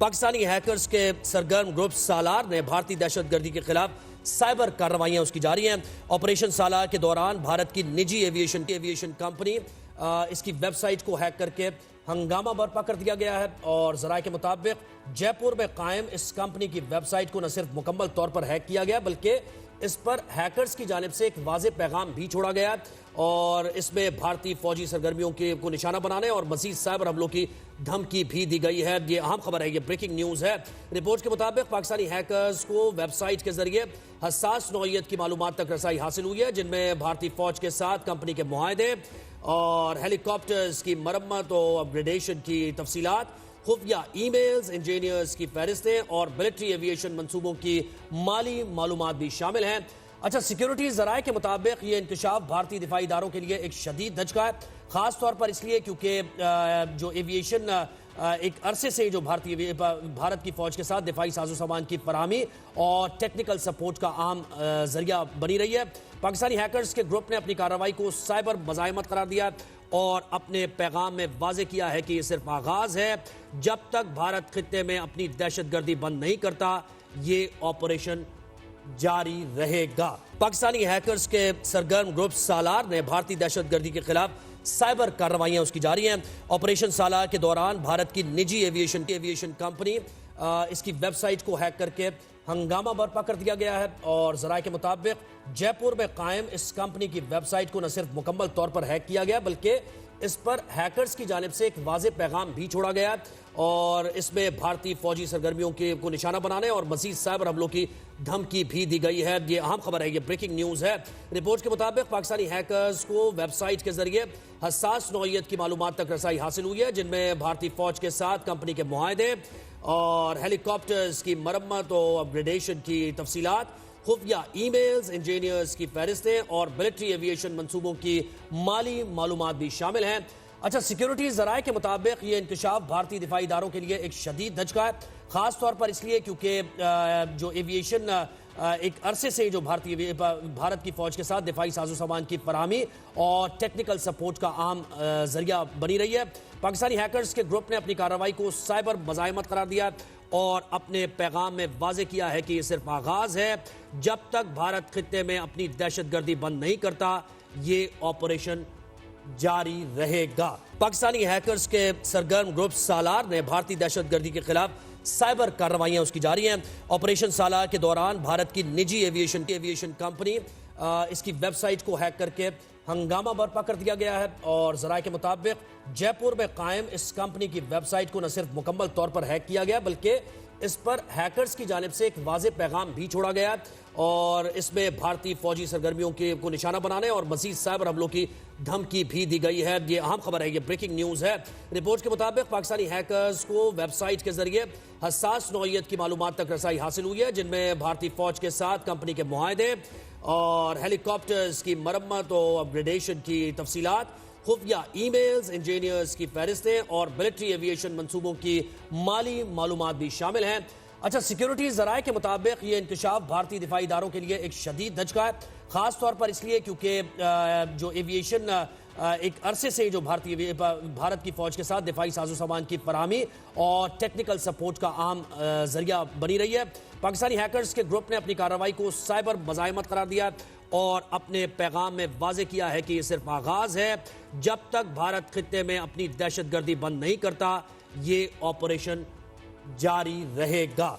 Pakistani hackers کے سرگرم group سالار نے بھارتی دہشت گردی کے خلاف سائبر کارروائیاں اس کی جاری ہیں۔ آپریشن سالار کے دوران بھارت کی نجی ایویشن کمپنی اس کی ویب سائٹ کو ہیک کر کے ہنگامہ برپا کر دیا گیا ہے، اور ذرائع کے مطابق جے پور میں قائم اس کمپنی کی ویب سائٹ کو نہ صرف مکمل طور پر ہیک کیا گیا بلکہ اس پر ہیکرز کی جانب سے ایک واضح پیغام بھی چھوڑا گیا، اور اس میں بھارتی فوجی سرگرمیوں کو نشانہ بنانے اور مزید سائبر حملوں کی دھمکی بھی دی گئی ہے۔ یہ اہم خبر ہے، یہ بریکنگ نیوز ہے۔ رپورٹ کے مطابق پاکستانی ہیکرز کو ویب سائٹ کے ذریعے حساس نوعیت کی معلومات تک رسائی حاصل ہوئی ہے، جن میں بھارتی فوج کے ساتھ کمپنی کے معاہدے اور ہیلی کاپٹرز کی مرمت اور اپ گریڈیشن کی تفصیلات، خفیہ ای میلز، انجینئرز کی فہرستیں اور ملٹری ایویشن منصوبوں کی مالی معلومات بھی شامل ہیں۔ اچھا، سیکیورٹی ذرائع کے مطابق یہ انکشاف بھارتی دفاعی اداروں کے لیے ایک شدید دھچکا ہے، خاص طور پر اس لیے کیونکہ جو ایویشن ایک عرصے سے جو بھارت کی فوج کے ساتھ دفاعی ساز و سامان کی فراہمی اور ٹیکنیکل سپورٹ کا عام ذریعہ بنی رہی ہے۔ پاکستانی ہیکرز کے گروپ نے اپنی کارروائی کو سائبر مزاحمت قرار دیا اور اپنے پیغام میں واضح کیا ہے کہ یہ صرف آغاز ہے، جب تک بھارت خطے میں اپنی دہشت گردی بند نہیں کرتا یہ آپریشن جاری رہے گا۔ پاکستانی ہیکرز کے سرگرم گروپ سالار نے بھارتی دہشت گردی کے خلاف سائبر کارروائیاں اس کی جاری ہیں۔ آپریشن سالار کے دوران بھارت کی نجی ایویشن کمپنی اس کی ویب سائٹ کو ہیک کر کے ہنگامہ برپا کر دیا گیا ہے، اور ذرائع کے مطابق جے پور میں قائم اس کمپنی کی ویب سائٹ کو نہ صرف مکمل طور پر ہیک کیا گیا بلکہ اس پر ہیکرز کی جانب سے ایک واضح پیغام بھی چھوڑا گیا، اور اس میں بھارتی فوجی سرگرمیوں کو نشانہ بنانے اور مزید سائبر حملوں کی دھمکی بھی دی گئی ہے۔ یہ اہم خبر ہے، یہ بریکنگ نیوز ہے۔ رپورٹ کے مطابق پاکستانی ہیکرز کو ویب سائٹ کے ذریعے حساس نوعیت کی معلومات تک رسائی حاصل ہوئی ہے، جن میں بھارتی فوج کے ساتھ کمپنی کے معاہدے اور ہیلی کاپٹرز کی مرمت اور اپ گریڈیشن کی تفصیلات، خفیہ ای میلز، انجینئرز کی فہرستیں اور ملٹری ایویشن منصوبوں کی مالی معلومات بھی شامل ہیں۔ اچھا، سیکیورٹی ذرائع کے مطابق یہ انکشاف بھارتی دفاعی اداروں کے لیے ایک شدید دھچکا ہے، خاص طور پر اس لیے کیونکہ جو ایویشن ایک عرصے سے جو بھارت کی فوج کے ساتھ دفاعی ساز و سامان کی فراہمی اور ٹیکنیکل سپورٹ کا عام ذریعہ بنی رہی ہے۔ پاکستانی ہیکرز کے گروپ نے اپنی کارروائی کو سائبر مزاحمت قرار دیا اور اپنے پیغام میں واضح کیا ہے کہ یہ صرف آغاز ہے، جب تک بھارت خطے میں اپنی دہشت گردی بند نہیں کرتا یہ آپریشن جاری رہے گا۔ پاکستانی ہیکرز کے سرگرم گروپ سالار نے بھارتی دہشت گردی کے خلاف سائبر کارروائیاں اس کی جاری ہیں۔ آپریشن سالار کے دوران بھارت کی نجی ایویشن کمپنی اس کی ویب سائٹ کو ہیک کر کے ہنگامہ برپا کر دیا گیا ہے، اور ذرائع کے مطابق جے پور میں قائم اس کمپنی کی ویب سائٹ کو نہ صرف مکمل طور پر ہیک کیا گیا بلکہ اس پر ہیکرز کی جانب سے ایک واضح پیغام بھی چھوڑا گیا، اور اس میں بھارتی فوجی سرگرمیوں کو نشانہ بنانے اور مزید سائبر حملوں کی دھمکی بھی دی گئی ہے۔ یہ اہم خبر ہے، یہ بریکنگ نیوز ہے۔ رپورٹ کے مطابق پاکستانی ہیکرز کو ویب سائٹ کے ذریعے حساس نوعیت کی معلومات تک رسائی حاصل ہوئی ہے، جن میں بھارتی فوج کے ساتھ کمپنی کے معاہدے اور ہیلی کاپٹرز کی مرمت اور اپ گریڈیشن کی تفصیلات، خفیہ ای میلز، انجینئرز کی فہرستیں اور ملٹری ایویشن منصوبوں کی مالی معلومات بھی شامل ہیں۔ اچھا، سیکیورٹی ذرائع کے مطابق یہ انکشاف بھارتی دفاعی اداروں کے لیے ایک شدید دھچکا ہے، خاص طور پر اس لیے کیونکہ جو ایویشن ایک عرصے سے جو بھارت کی فوج کے ساتھ دفاعی ساز و سامان کی فراہمی اور ٹیکنیکل سپورٹ کا عام ذریعہ بنی رہی ہے۔ پاکستانی ہیکرز کے گروپ نے اپنی کارروائی کو سائبر مزاحمت قرار دیا اور اپنے پیغام میں واضح کیا ہے کہ یہ صرف آغاز ہے، جب تک بھارت خطے میں اپنی دہشت گردی بند نہیں کرتا یہ آپریشن جاری رہے گا۔